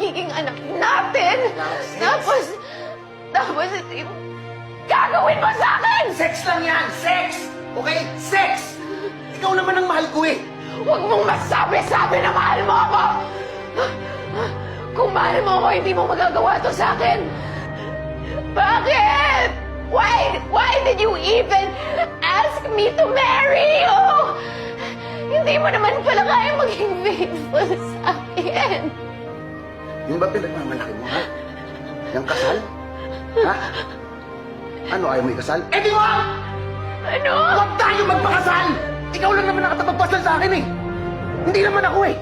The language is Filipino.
magiging anak natin. Tapos ito yung gagawin mo sa akin! Sex lang yan! Sex! Okay? Sex! Ikaw naman ang mahal ko eh! Huwag mong masabi-sabi na mahal mo ako! Kung mahal mo ako, hindi mo magagawa to sa akin! Bakit? Why did you even ask me to marry you? Hindi mo naman pala kaya maging faithful sa akin. Yung ba pinagmamalaki mo, ha? Yung kasal? Ha? Ano, ayaw mo ikasal? Eh di wag! Ano? Huwag tayo magpakasal! Ikaw lang naman nakatapagpasal sa akin eh! Hindi naman ako eh!